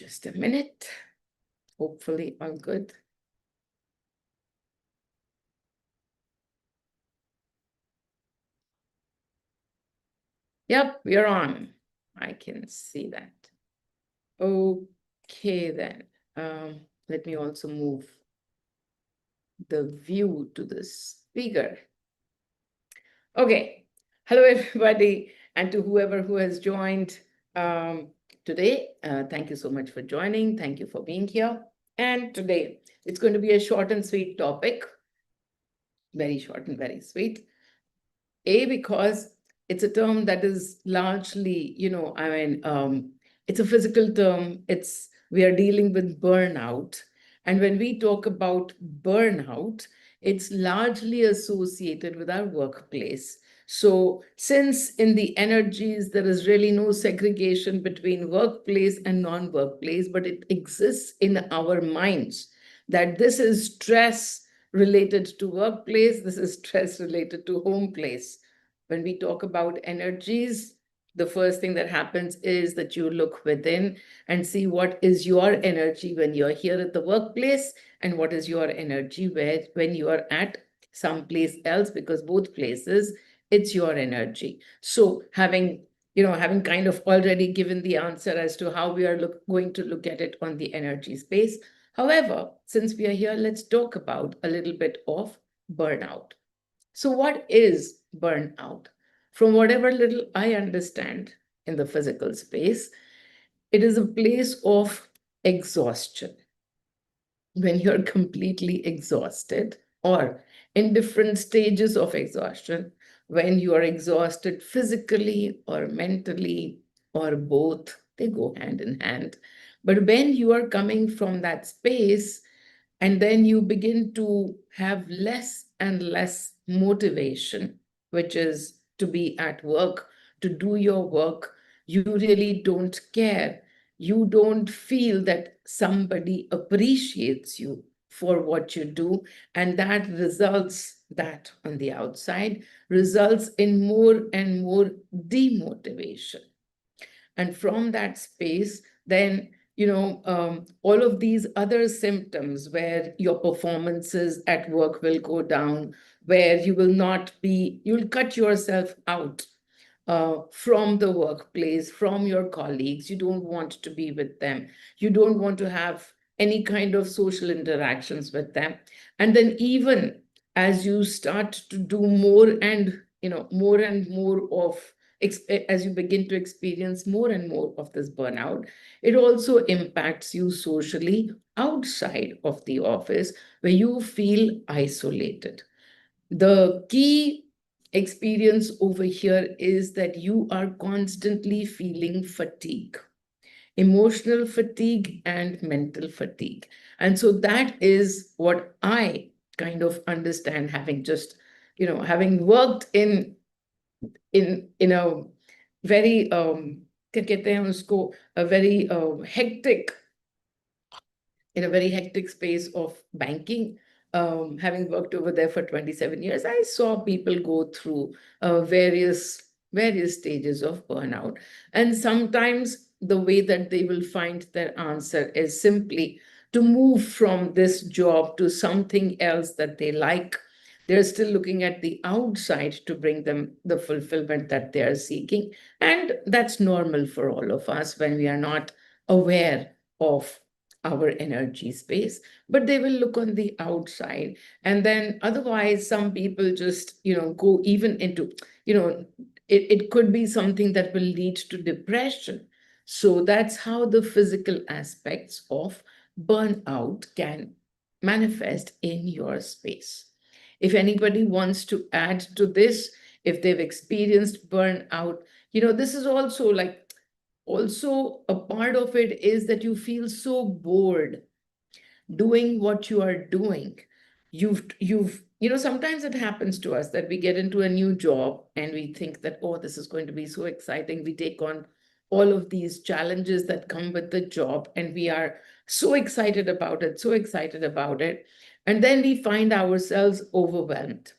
Just a minute. Hopefully all good. Yep, we're on. I can see that. Okay, then. Let me also move the view to the speaker. Okay. Hello, everybody, and to whoever who has joined today. Thank you so much for joining. Thank you for being here. And today, it's going to be a short and sweet topic. Very short and very sweet. Because it's a term that is largely, it's a physical term. We are dealing with burnout. And when we talk about burnout, it's largely associated with our workplace. So since in the energies, there is really no segregation between workplace and non-workplace, but it exists in our minds that this is stress related to workplace, this is stress related to home place. When we talk about energies, the first thing that happens is that you look within and see what is your energy when you're here at the workplace and what is your energy when you are at someplace else, because both places, it's your energy. So having kind of already given the answer as to how we are going to look at it on the energy space. However, since we are here, let's talk about a little bit of burnout. So what is burnout? From whatever little I understand in the physical space, it is a place of exhaustion. When you're completely exhausted or in different stages of exhaustion, when you are exhausted physically or mentally or both, they go hand in hand. But when you are coming from that space and then you begin to have less and less motivation, which is to be at work, to do your work, you really don't care. You don't feel that somebody appreciates you for what you do. And that on the outside results in more and more demotivation. And from that space, then all of these other symptoms where your performances at work will go down, where you'll cut yourself out from the workplace, from your colleagues. You don't want to be with them. You don't want to have any kind of social interactions with them. And then even as you start to do more and more of as you begin to experience more and more of this burnout, it also impacts you socially outside of the office, where you feel isolated. The key experience over here is that you are constantly feeling fatigue, emotional fatigue and mental fatigue. And so that is what I kind of understand, having worked in a very क्या कहते हैं उसको, a very hectic in a very hectic space of banking. Having worked over there for 27 years, I saw people go through various stages of burnout. And sometimes the way that they will find their answer is simply to move from this job to something else that they like. They're still looking at the outside to bring them the fulfillment that they are seeking. And that's normal for all of us when we are not aware of our energy space, but they will look on the outside. And then otherwise, some people just, go even into, it could be something that will lead to depression. So that's how the physical aspects of burnout can manifest in your space. If anybody wants to add to this, if they've experienced burnout, this is also a part of it is that you feel so bored doing what you are doing. Sometimes it happens to us that we get into a new job and we think that, oh, this is going to be so exciting. We take on all of these challenges that come with the job and we are so excited about it. And then we find ourselves overwhelmed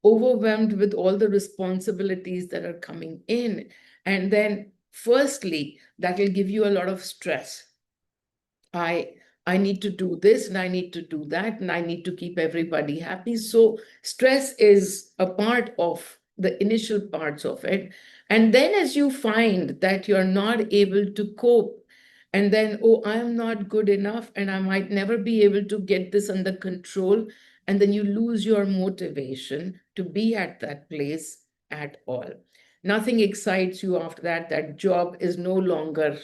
with all the responsibilities that are coming in. And then firstly, that will give you a lot of stress. I I need to do this and I need to do that and I need to keep everybody happy. So stress is a part of the initial parts of it. And then as you find that you're not able to cope, and then, oh, I'm not good enough and I might never be able to get this under control. And then you lose your motivation to be at that place at all. Nothing excites you after that. That job is no longer,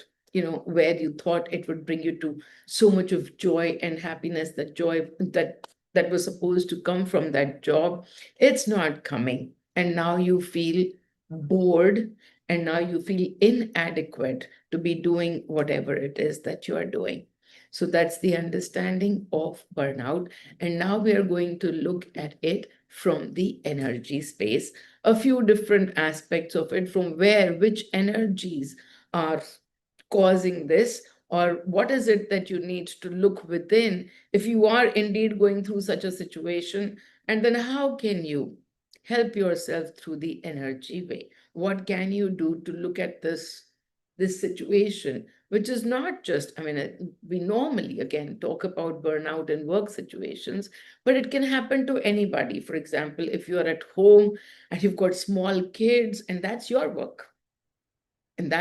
where you thought it would bring you to so much of joy and happiness. That joy that was supposed to come from that job, it's not coming. And now you feel bored, and now you feel inadequate to be doing whatever it is that you are doing. So that's the understanding of burnout. And now we are going to look at it from the energy space, a few different aspects of it, from which energies are causing this, or what is it that you need to look within if you are indeed going through such a situation, and then how can you help yourself through the energy way. What can you do to look at this situation, which is not just, I mean, we normally again talk about burnout in work situations, but it can happen to anybody. For example, if you are at home and you've got small kids, and that's your work, and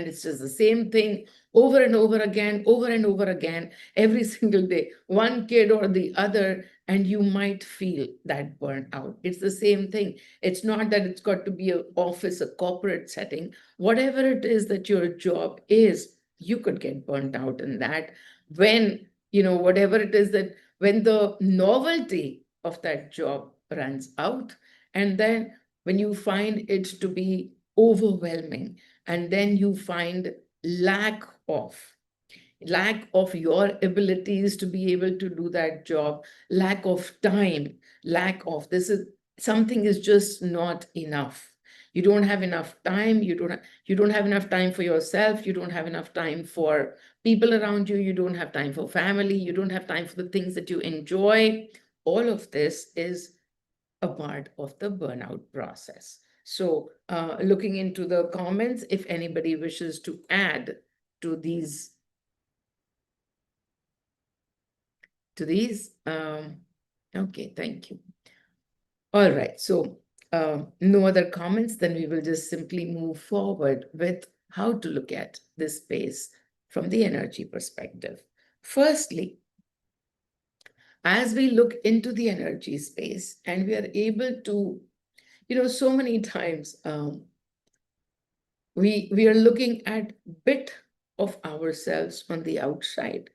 it's just the same thing over and over again, over and over again, every single day, one kid or the other, and you might feel that burnout. It's the same thing. It's not that it's got to be an office, a corporate setting. Whatever it is that your job is, you could get burnt out in that. When, whatever it is, that when the novelty of that job runs out, and then when you find it to be overwhelming, and then you find lack of your abilities to be able to do that job, lack of time, lack of this is something is just not enough. You don't have enough time. You don't have enough time for yourself. You don't have enough time for people around you. You don't have time for family. You don't have time for the things that you enjoy. All of this is a part of the burnout process. So, looking into the comments, if anybody wishes to add to these, okay, thank you. All right, so no other comments, then we will just simply move forward with how to look at this space from the energy perspective. Firstly, as we look into the energy space and we are able to, so many times we are looking at bit of ourselves on the outside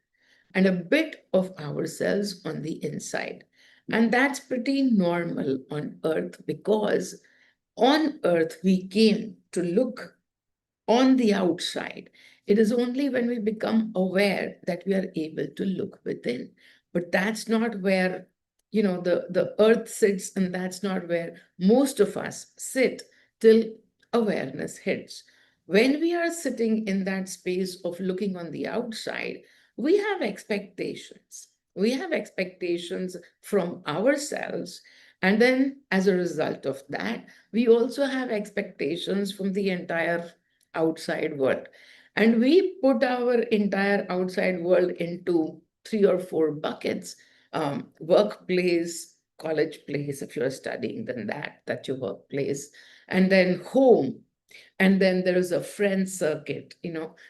and a bit of ourselves on the inside. And that's pretty normal on earth, because on earth we came to look on the outside. It is only when we become aware that we are able to look within. But that's not where, the earth sits, and that's not where most of us sit till awareness hits. When we are sitting in that space of looking on the outside, we have expectations. We have expectations from ourselves. And then, as a result of that, we also have expectations from the entire outside world. And we put our entire outside world into 3 or 4 buckets: workplace, college place, if you're studying, then that's your workplace, and then home. And then there is a friend circuit,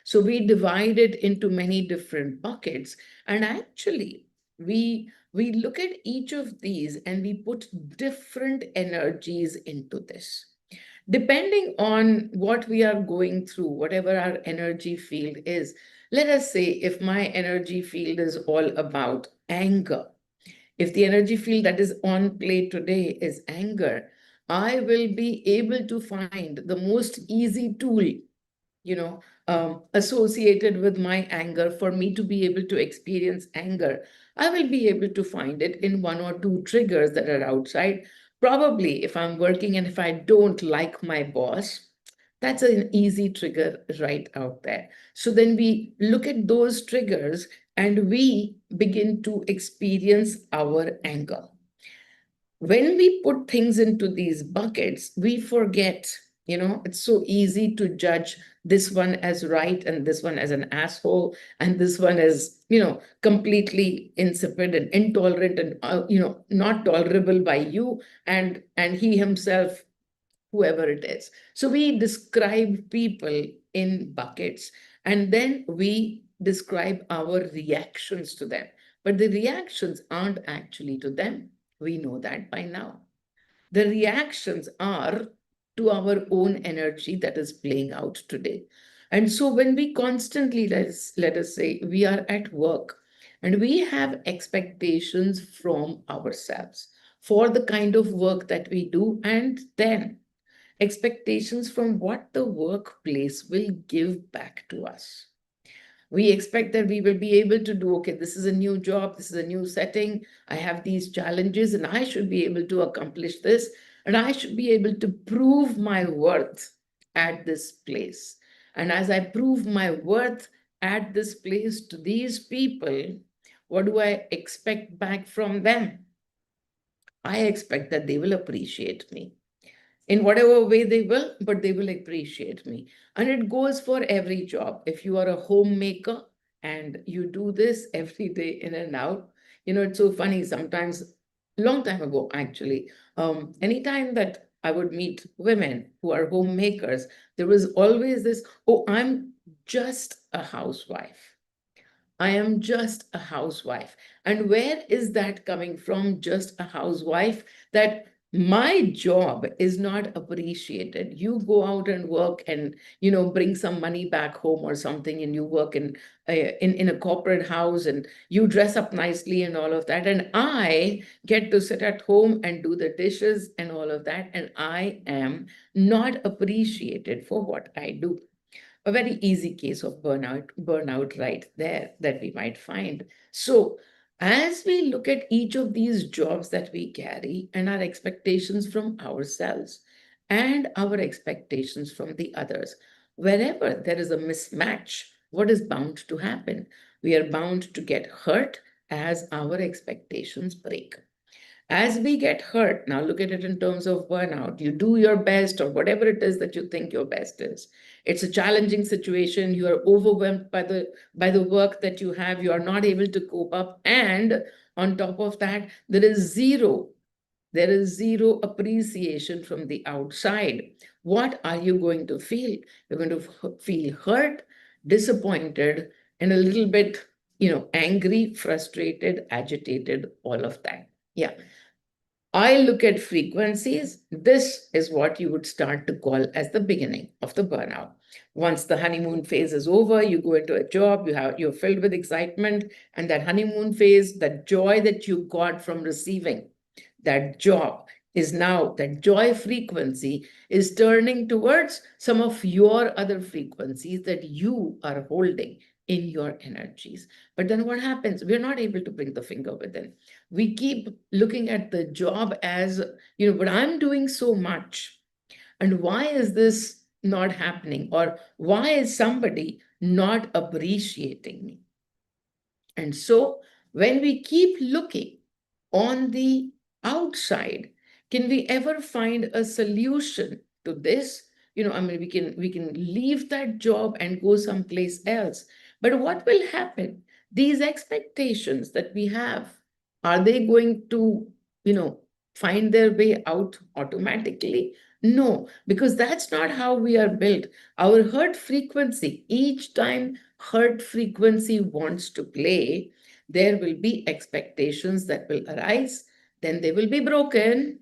So we divide it into many different buckets. And actually, we look at each of these and we put different energies into this. Depending on what we are going through, whatever our energy field is. Let us say if my energy field is all about anger, if the energy field that is on play today is anger, I will be able to find the most easy tool, associated with my anger for me to be able to experience anger. I will be able to find it in 1 or 2 triggers that are outside. Probably if I'm working and if I don't like my boss, that's an easy trigger right out there. So then we look at those triggers and we begin to experience our anger. When we put things into these buckets, we forget It's so easy to judge this one as right and this one as an asshole and this one as, completely insipid and intolerant and, not tolerable by you, and he himself, whoever it is. So we describe people in buckets, and then we describe our reactions to them. But the reactions aren't actually to them. We know that by now. The reactions are to our own energy that is playing out today. And so when we constantly, let us say, we are at work and we have expectations from ourselves for the kind of work that we do, and then expectations from what the workplace will give back to us. We expect that we will be able to do, okay, this is a new job, this is a new setting, I have these challenges, and I should be able to accomplish this, and I should be able to prove my worth at this place. And as I prove my worth at this place to these people, what do I expect back from them? I expect that they will appreciate me in whatever way they will, but they will appreciate me. And it goes for every job. If you are a homemaker and you do this every day in and out, it's so funny sometimes, long time ago, actually, anytime that I would meet women who are homemakers, there was always this, oh, I'm just a housewife. I am just a housewife. And where is that coming from? Just a housewife, that my job is not appreciated. You go out and work and, bring some money back home or something, and you work in a corporate house and you dress up nicely and all of that. And I get to sit at home and do the dishes and all of that. And I am not appreciated for what I do. A very easy case of burnout right there that we might find. So as we look at each of these jobs that we carry and our expectations from ourselves and our expectations from the others, wherever there is a mismatch, what is bound to happen? We are bound to get hurt as our expectations break. As we get hurt, now look at it in terms of burnout. You do your best, or whatever it is that you think your best is. It's a challenging situation. You are overwhelmed by the work that you have. You are not able to cope up. And on top of that, there is zero appreciation from the outside. What are you going to feel? You're going to feel hurt, disappointed, and a little bit, angry, frustrated, agitated, all of that. Yeah. I look at frequencies. This is what you would start to call as the beginning of the burnout. Once the honeymoon phase is over, you go into a job, you're filled with excitement, and that honeymoon phase, that joy that you got from receiving that job is now, that joy frequency is turning towards some of your other frequencies that you are holding in your energies. But then what happens? We're not able to bring the finger within. We keep looking at the job as, but I'm doing so much. And why is this not happening? Or why is somebody not appreciating me? And so when we keep looking on the outside, can we ever find a solution to this? I mean, we can leave that job and go someplace else. But what will happen? These expectations that we have, are they going to, find their way out automatically? No, because that's not how we are built. Our hurt frequency, each time hurt frequency wants to play, there will be expectations that will arise, then they will be broken,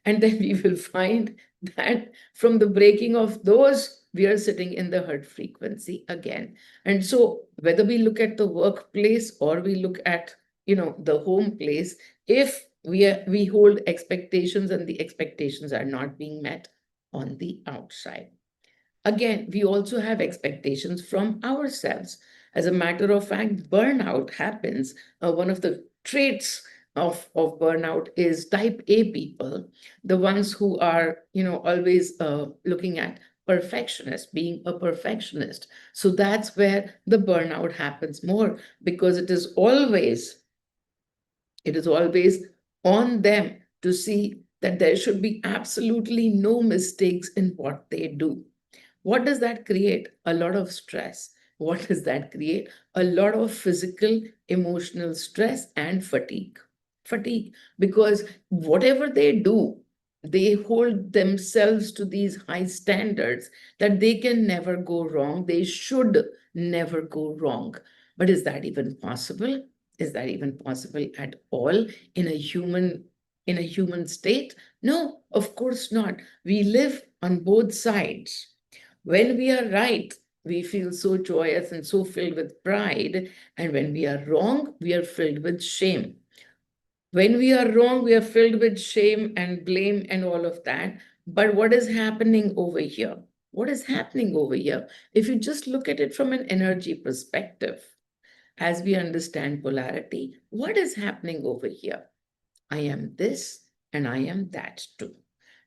and then we will find that from the breaking of those, we are sitting in the hurt frequency again. And so whether we look at the workplace or we look at, the home place, if we hold expectations and the expectations are not being met on the outside. Again, we also have expectations from ourselves. As a matter of fact, burnout happens. One of the traits of burnout is type A people, the ones who are, always looking at perfectionist, being a perfectionist. So that's where the burnout happens more, because it is always on them to see that there should be absolutely no mistakes in what they do. What does that create? A lot of stress. What does that create? A lot of physical, emotional stress and fatigue. Fatigue, because whatever they do, they hold themselves to these high standards that they can never go wrong. They should never go wrong. But is that even possible? Is that even possible at all in a human state? No, of course not. We live on both sides. When we are right, we feel so joyous and so filled with pride. And when we are wrong, we are filled with shame. When we are wrong, we are filled with shame and blame and all of that. But what is happening over here? What is happening over here? If you just look at it from an energy perspective, as we understand polarity, what is happening over here? I am this and I am that too.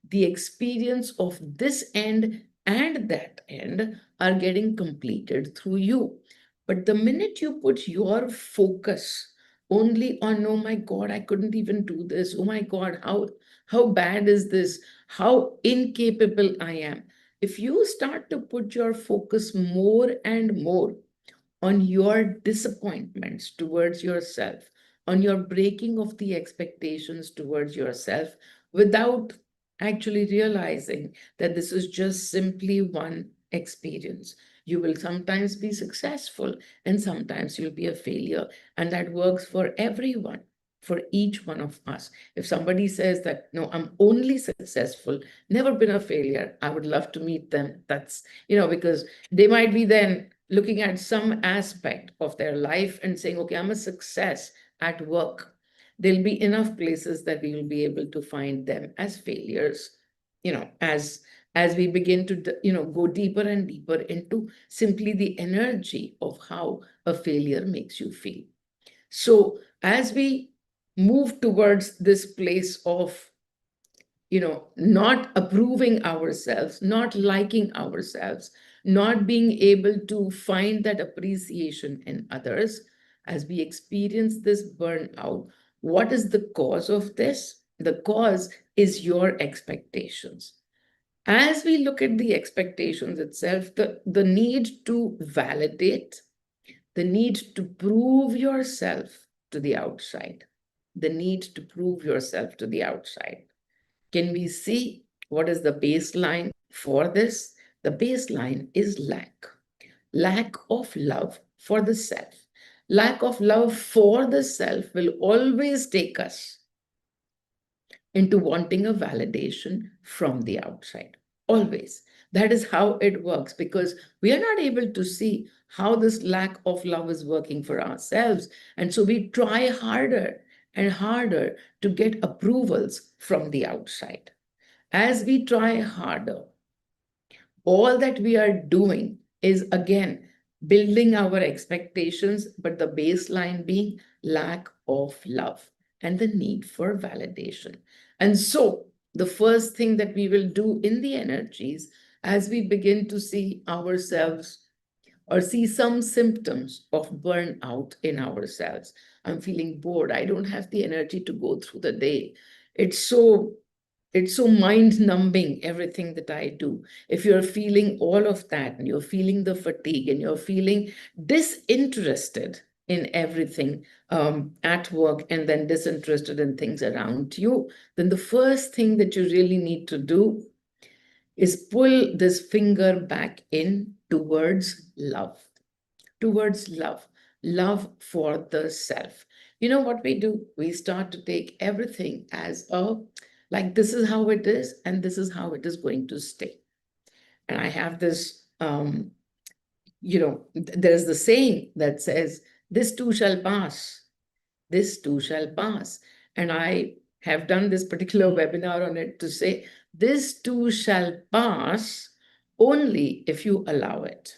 The experience of this end and that end are getting completed through you. But the minute you put your focus only on, oh my God, I couldn't even do this. Oh my God, how bad is this? How incapable I am. If you start to put your focus more and more on your disappointments towards yourself, on your breaking of the expectations towards yourself, without actually realizing that this is just simply one experience. You will sometimes be successful and sometimes you'll be a failure. And that works for everyone, for each one of us. If somebody says that, no, I'm only successful, never been a failure, I would love to meet them. That's, because they might be then looking at some aspect of their life and saying, okay, I'm a success at work. There'll be enough places that we will be able to find them as failures, as we begin to, go deeper and deeper into simply the energy of how a failure makes you feel. So as we move towards this place of not approving ourselves, not liking ourselves, not being able to find that appreciation in others, as we experience this burnout, what is the cause of this? The cause is your expectations. As we look at the expectations itself, the need to validate, the need to prove yourself to the outside, the need to prove yourself to the outside. Can we see what is the baseline for this? The baseline is lack of love for the self. Lack of love for the self will always take us into wanting a validation from the outside. Always. That is how it works, because we are not able to see how this lack of love is working for ourselves. And so we try harder and harder to get approvals from the outside. As we try harder, all that we are doing is again building our expectations, but the baseline being lack of love and the need for validation. And so, the first thing that we will do in the energies as we begin to see ourselves or see some symptoms of burnout in ourselves. I'm feeling bored. I don't have the energy to go through the day. It's so it's so mind numbing, everything that I do. If you're feeling all of that and you're feeling the fatigue and you're feeling disinterested in everything at work and then disinterested in things around you, then the first thing that you really need to do is pull this finger back in towards love, towards love for the self. You know what we do? We start to take everything as like this is how it is, and this is how it is going to stay. And I have this, there's the saying that says, this too shall pass, this too shall pass. And I have done this particular webinar on it to say, this too shall pass only if you allow it.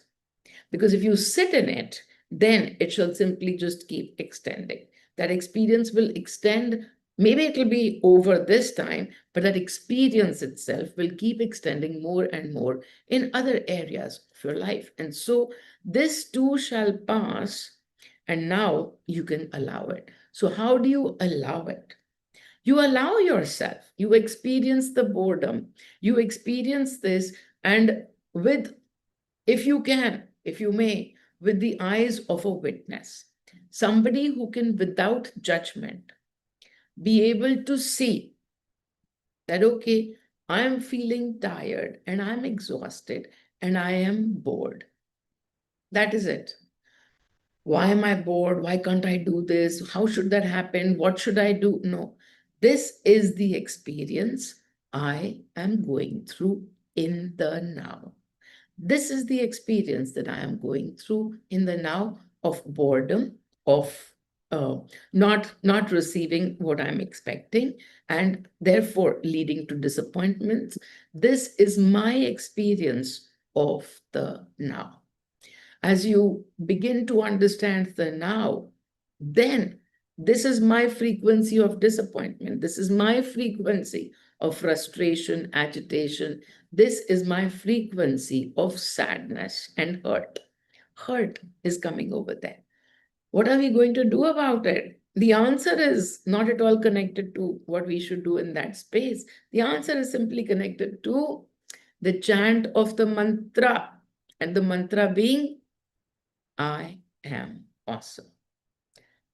Because if you sit in it, then it shall simply just keep extending. That experience will extend. Maybe it will be over this time, but that experience itself will keep extending more and more in other areas of your life. And so this too shall pass, and now you can allow it. So how do you allow it? You allow yourself, you experience the boredom, you experience this, and with, if you can, if you may, with the eyes of a witness, somebody who can, without judgment, be able to see that, okay, I am feeling tired and I'm exhausted and I am bored. That is it. Why am I bored? Why can't I do this? How should that happen? What should I do? No, this is the experience I am going through in the now. This is the experience that I am going through in the now of boredom, of not receiving what I'm expecting, and therefore leading to disappointments. This is my experience of the now. As you begin to understand the now, then this is my frequency of disappointment. This is my frequency of frustration, agitation. This is my frequency of sadness and hurt. Hurt is coming over there. What are we going to do about it? The answer is not at all connected to what we should do in that space. The answer is simply connected to the chant of the mantra, and the mantra being, I am awesome.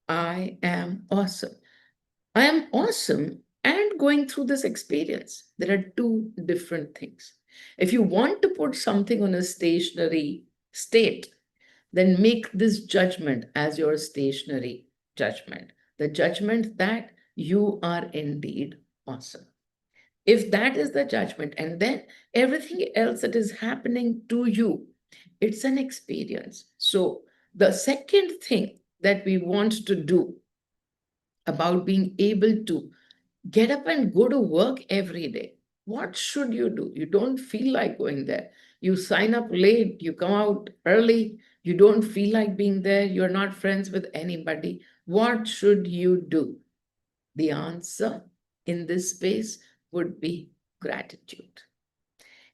I am awesome. I am awesome and going through this experience. There are two different things. If you want to put something on a stationary state, then make this judgment as your stationary judgment. The judgment that you are indeed awesome. If that is the judgment, and then everything else that is happening to you, it's an experience. So the second thing that we want to do about being able to get up and go to work every day, what should you do? You don't feel like going there. You sign up late, you come out early, you don't feel like being there, you're not friends with anybody. What should you do? The answer in this space would be gratitude.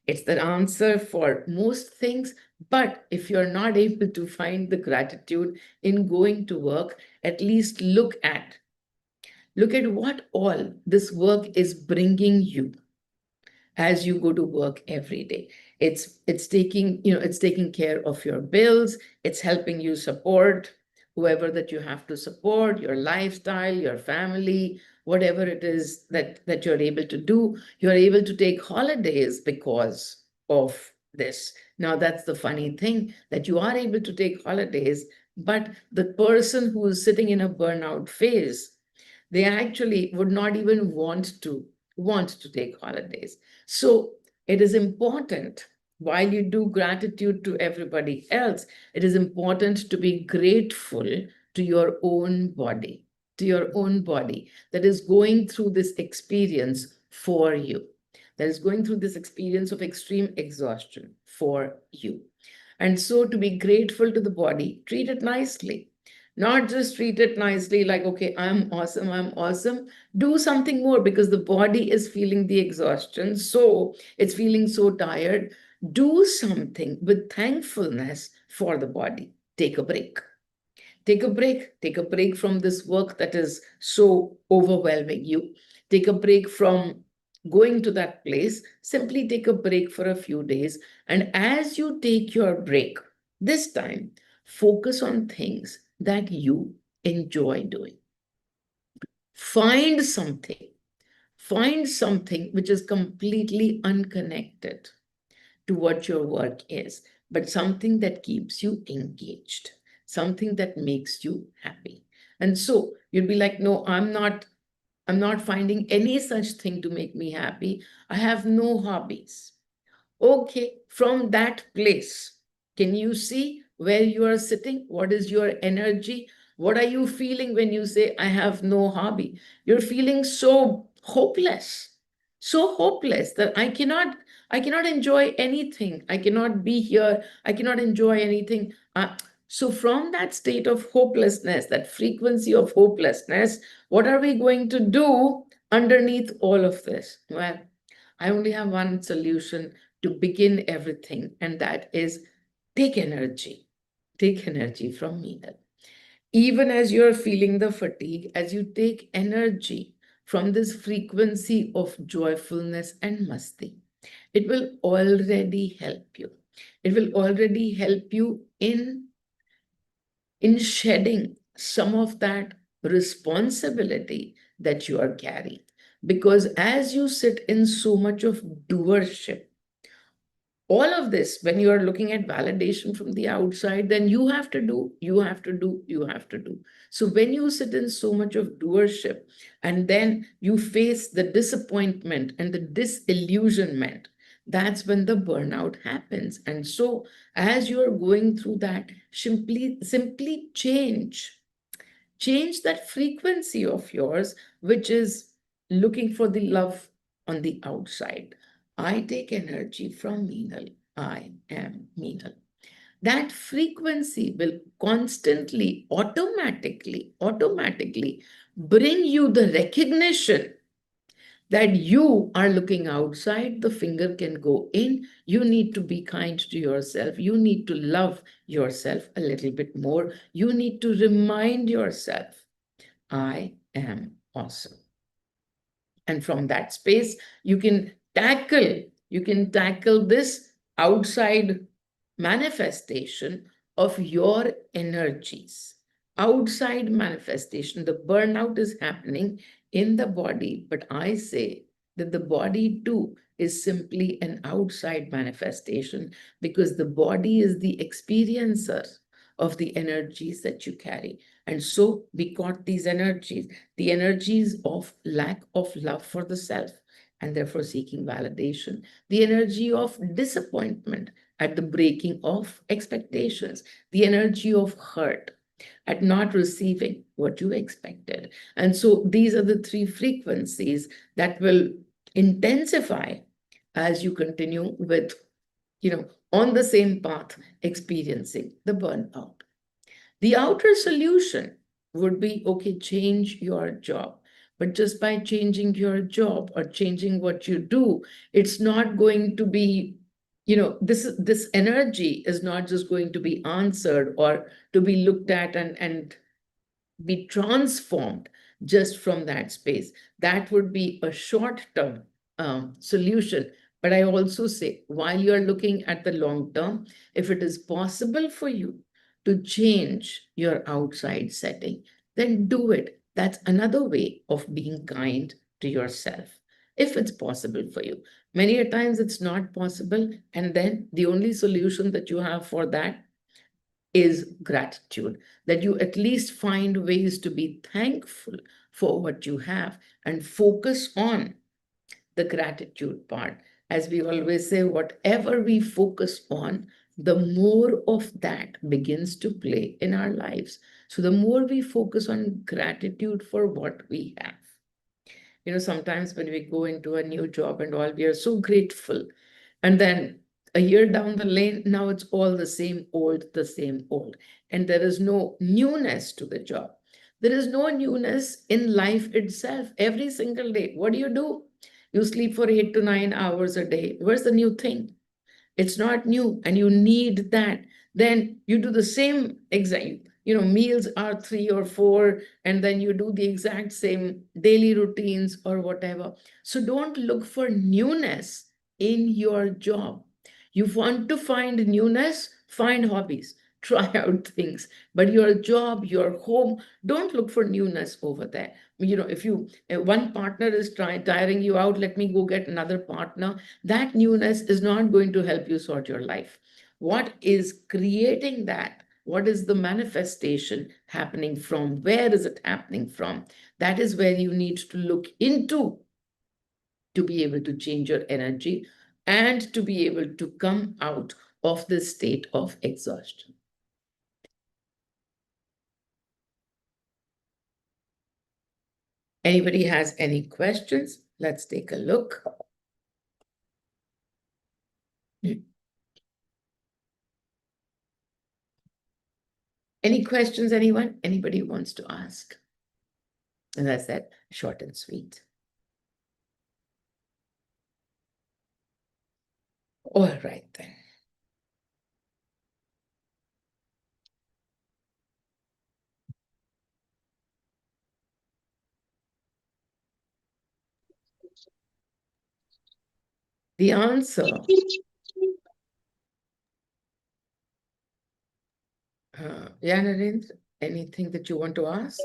It's the answer for most things, but if you're not able to find the gratitude in going to work, at least look at what all this work is bringing you as you go to work every day. It's taking, it's taking care of your bills, it's helping you support whoever that you have to support, your lifestyle, your family, whatever it is that you're able to do. You're able to take holidays because of this. Now that's the funny thing, that you are able to take holidays, but the person who is sitting in a burnout phase, they actually would not even want to take holidays. So it is important, while you do gratitude to everybody else, it is important to be grateful to your own body, that is going through this experience for you, that is going through this experience of extreme exhaustion for you. And so to be grateful to the body, treat it nicely. Not just treat it nicely like, okay, I'm awesome, I'm awesome. Do something more, because the body is feeling the exhaustion. So it's feeling so tired. Do something with thankfulness for the body. Take a break. Take a break. Take a break from this work that is so overwhelming you. Take a break from going to that place. Simply take a break for a few days. And as you take your break, this time, focus on things that you enjoy doing. Find something. Find something which is completely unconnected to what your work is, but something that keeps you engaged, something that makes you happy. And so you'll be like, no, I'm not finding any such thing to make me happy. I have no hobbies. Okay, from that place, can you see where you are sitting? What is your energy? What are you feeling when you say, I have no hobby? You're feeling so hopeless that I cannot enjoy anything. I cannot be here. I cannot enjoy anything. So from that state of hopelessness, that frequency of hopelessness, what are we going to do underneath all of this? Well, I only have one solution to begin everything, and that is take energy. Take energy from me. Even as you're feeling the fatigue, as you take energy from this frequency of joyfulness and masti, it will already help you. It will already help you in shedding some of that responsibility that you are carrying. Because as you sit in so much of doership, all of this, when you are looking at validation from the outside, then you have to do, you have to do, you have to do. So when you sit in so much of doership and then you face the disappointment and the disillusionment, that's when the burnout happens. And so as you're going through that, simply change that frequency of yours, which is looking for the love on the outside. I take energy from Meenal. I am Meenal. That frequency will constantly, automatically bring you the recognition that you are looking outside, the finger can go in. You need to be kind to yourself. You need to love yourself a little bit more. You need to remind yourself, I am awesome. And from that space, you can tackle this outside manifestation of your energies. Outside manifestation, the burnout is happening in the body, but I say that the body too is simply an outside manifestation, because the body is the experiencer of the energies that you carry. And so we got these energies, the energies of lack of love for the self, and therefore seeking validation, the energy of disappointment at the breaking of expectations, the energy of hurt at not receiving what you expected. And so these are the three frequencies that will intensify as you continue with, on the same path, experiencing the burnout. The outer solution would be, okay, change your job. But just by changing your job or changing what you do, it's not going to be, this energy is not just going to be answered or to be looked at and be transformed just from that space. That would be a short-term solution. But I also say, while you're looking at the long term, if it is possible for you to change your outside setting, then do it. That's another way of being kind to yourself, if it's possible for you. Many a times it's not possible, and then the only solution that you have for that is gratitude, that you at least find ways to be thankful for what you have and focus on the gratitude part. As we always say, whatever we focus on, the more of that begins to play in our lives. So the more we focus on gratitude for what we have. Sometimes when we go into a new job and all, we are so grateful. And then a year down the lane, now it's all the same old, the same old. And there is no newness to the job. There is no newness in life itself. Every single day, what do? You sleep for 8 to 9 hours a day. Where's the new thing? It's not new, and you need that. Then you do the same exact, meals are 3 or 4, and then you do the exact same daily routines or whatever. So don't look for newness in your job. You want to find newness, find hobbies, try out things. But your job, your home, don't look for newness over there. If one partner is tiring you out, let me go get another partner. That newness is not going to help you sort your life. What is creating that? What is the manifestation happening from? Where is it happening from? That is where you need to look into to be able to change your energy and to be able to come out of this state of exhaustion. Anybody has any questions? Let's take a look. Any questions, anyone? Anybody wants to ask? And that's that, short and sweet. All right, then. The answer, yeah, Narendra, anything that you want to ask?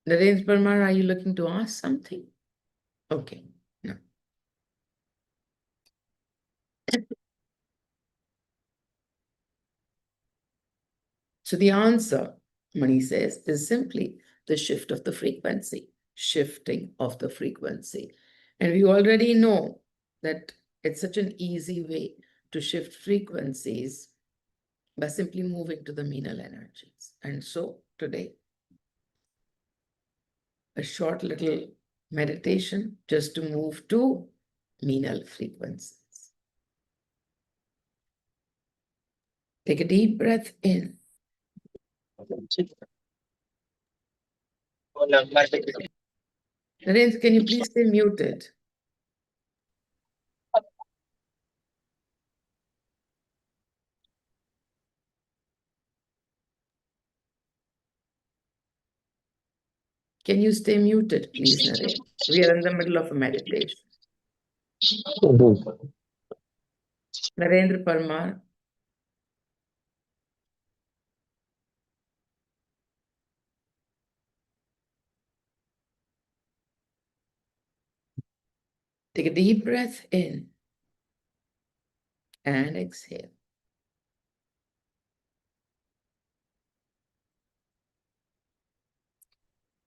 Narendra Parmar, are you looking to ask something? Okay, no. So the answer, Mani says, is simply the shift of the frequency, shifting of the frequency. And we already know that it's such an easy way to shift frequencies by simply moving to the menal energies. And so today, a short little meditation just to move to menal frequencies. Take a deep breath in. Narendra, can you please stay muted? Can you stay muted, please, Narendra? We are in the middle of a meditation. Narendra Parmar. Take a deep breath in and exhale.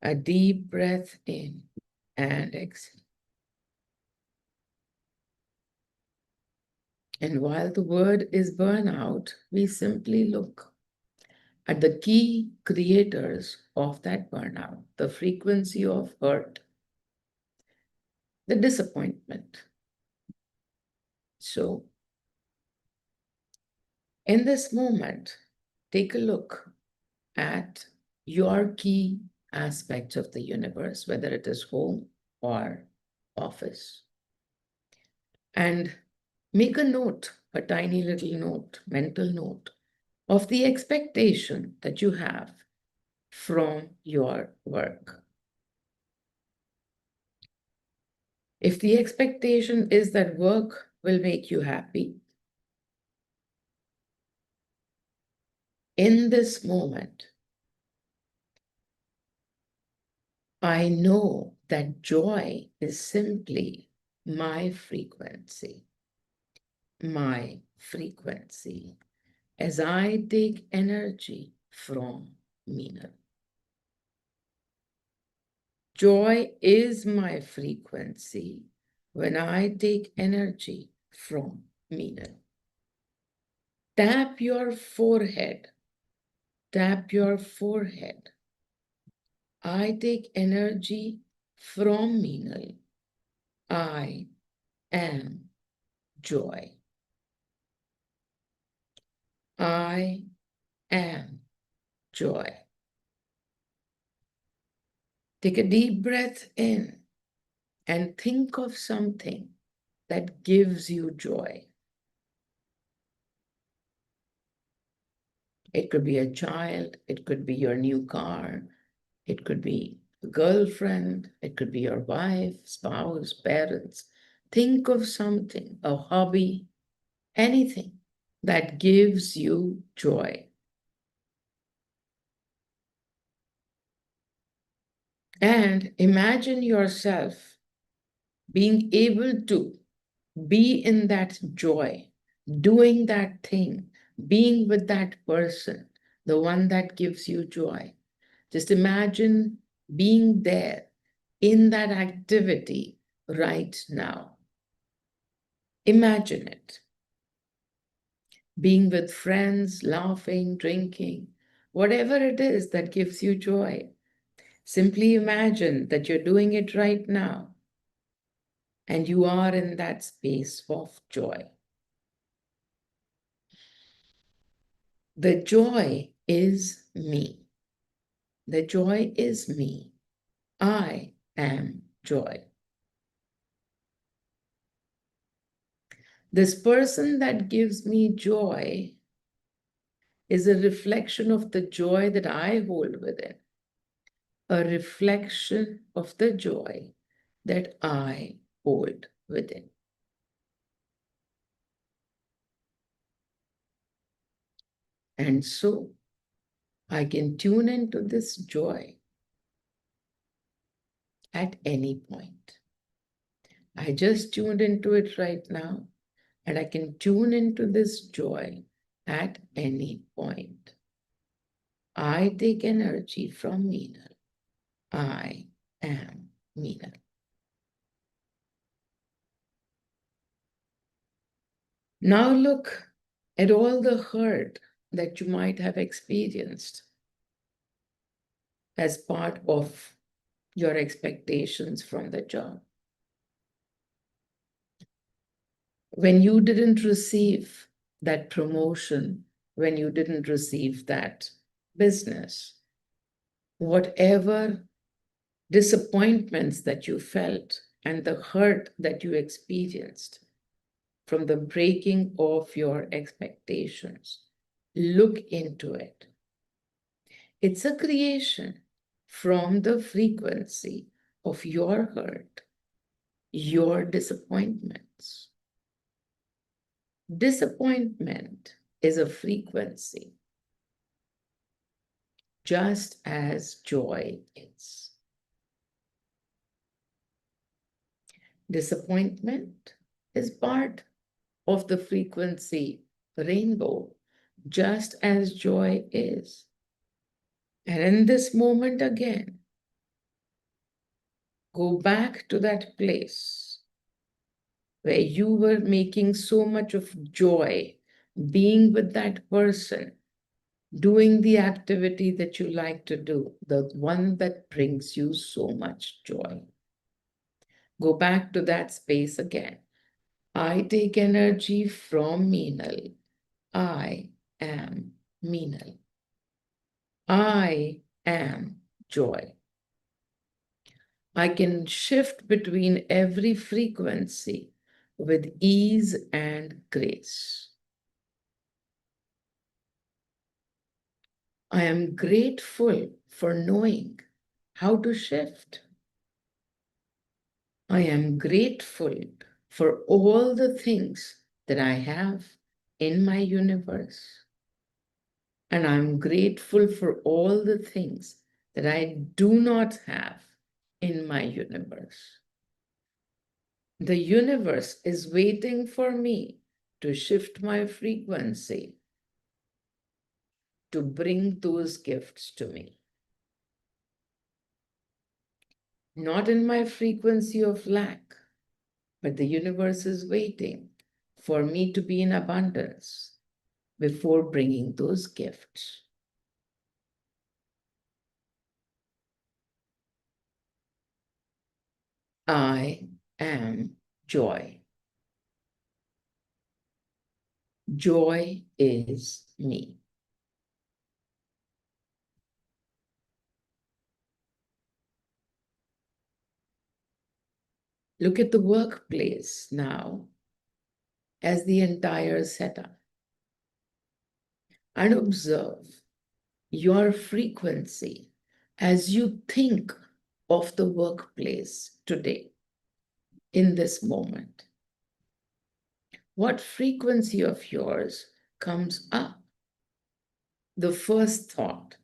A deep breath in and exhale. And while the word is burnout, we simply look at the key creators of that burnout, the frequency of hurt, the disappointment. So, in this moment, take a look at your key aspects of the universe, whether it is home or office. And make a note, a tiny little note, mental note, of the expectation that you have from your work. If the expectation is that work will make you happy, in this moment, I know that joy is simply my frequency. My frequency as I take energy from Meena. Joy is my frequency when I take energy from Meena. Tap your forehead. Tap your forehead. I take energy from Meena. I am joy. I am joy. Take a deep breath in and think of something that gives you joy. It could be a child, it could be your new car, it could be a girlfriend, it could be your wife, spouse, parents. Think of something, a hobby, anything that gives you joy. And imagine yourself being able to be in that joy, doing that thing, being with that person, the one that gives you joy. Just imagine being there in that activity right now. Imagine it. Being with friends, laughing, drinking, whatever it is that gives you joy. Simply imagine that you're doing it right now and you are in that space of joy. The joy is me. The joy is me. I am joy. This person that gives me joy is a reflection of the joy that I hold within, a reflection of the joy that I hold within. And so I can tune into this joy at any point. I just tuned into it right now, and I can tune into this joy at any point. I take energy from Meena. I am Meena. Now look at all the hurt that you might have experienced as part of your expectations from the job. When you didn't receive that promotion, when you didn't receive that business, whatever disappointments that you felt and the hurt that you experienced from the breaking of your expectations, look into it. It's a creation from the frequency of your hurt, your disappointments. Disappointment is a frequency, just as joy is. Disappointment is part of the frequency rainbow, just as joy is. And in this moment again, go back to that place where you were making so much of joy being with that person, doing the activity that you like to do, the one that brings you so much joy. Go back to that space again. I take energy from Meenal. I am Meenal. I am joy. I can shift between every frequency with ease and grace. I am grateful for knowing how to shift. I am grateful for all the things that I have in my universe. And I'm grateful for all the things that I do not have in my universe. The universe is waiting for me to shift my frequency to bring those gifts to me. Not in my frequency of lack, but the universe is waiting for me to be in abundance before bringing those gifts. I am joy. Joy is me. Look at the workplace now as the entire setup and observe your frequency as you think of the workplace today in this moment. What frequency of yours comes up? The first thought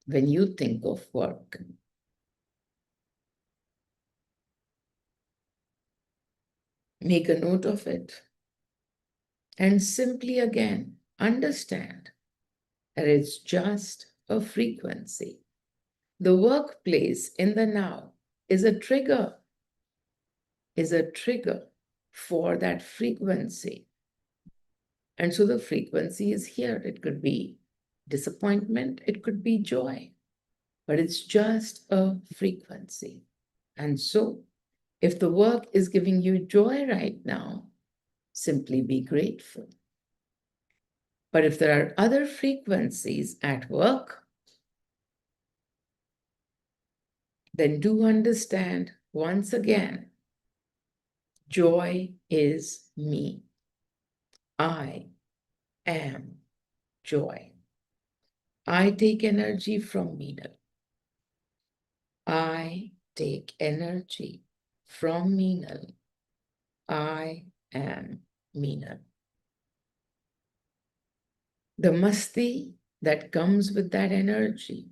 when you think of work. Make a note of it and simply again understand that it's just a frequency. The workplace in the now is a trigger for that frequency. And so the frequency is here. It could be disappointment, it could be joy, but it's just a frequency. And so if the work is giving you joy right now, simply be grateful. But if there are other frequencies at work, then do understand once again, joy is me. I am joy. I take energy from Meena. I take energy from Meenal. I am Meenal. The masti that comes with that energy,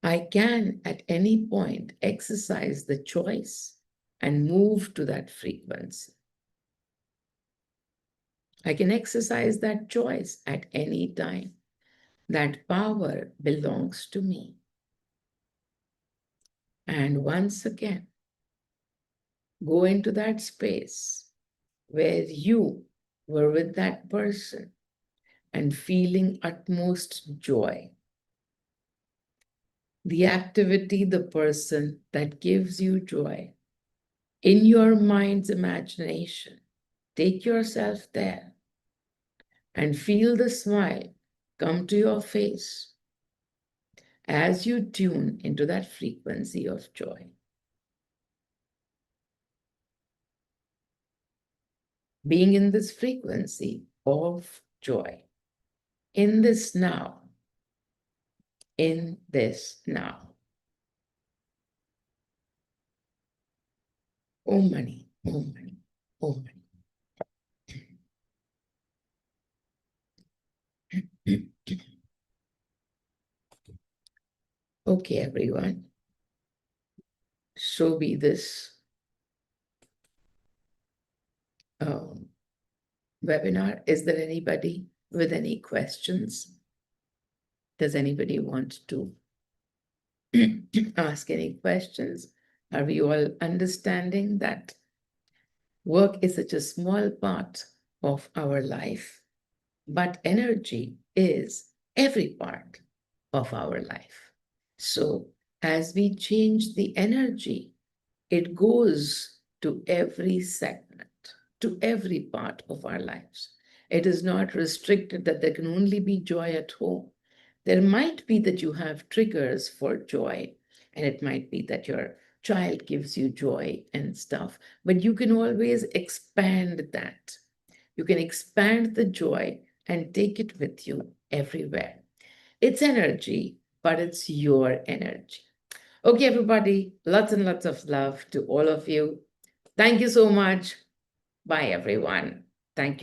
I can at any point exercise the choice and move to that frequency. I can exercise that choice at any time. That power belongs to me. And once again, go into that space where you were with that person and feeling utmost joy. The activity, the person that gives you joy. In your mind's imagination, take yourself there and feel the smile come to your face as you tune into that frequency of joy. Being in this frequency of joy, in this now, in this now. Om Mani, Om Mani, Om Mani. Okay, everyone. So be this webinar. Is there anybody with any questions? Does anybody want to ask any questions? Are we all understanding that work is such a small part of our life, but energy is every part of our life? So as we change the energy, it goes to every segment, to every part of our lives. It is not restricted that there can only be joy at home. There might be that you have triggers for joy, and it might be that your child gives you joy and stuff, but you can always expand that. You can expand the joy and take it with you everywhere. It's energy, but it's your energy. Okay, everybody, lots and lots of love to all of you. Thank you so much. Bye, everyone. Thank you.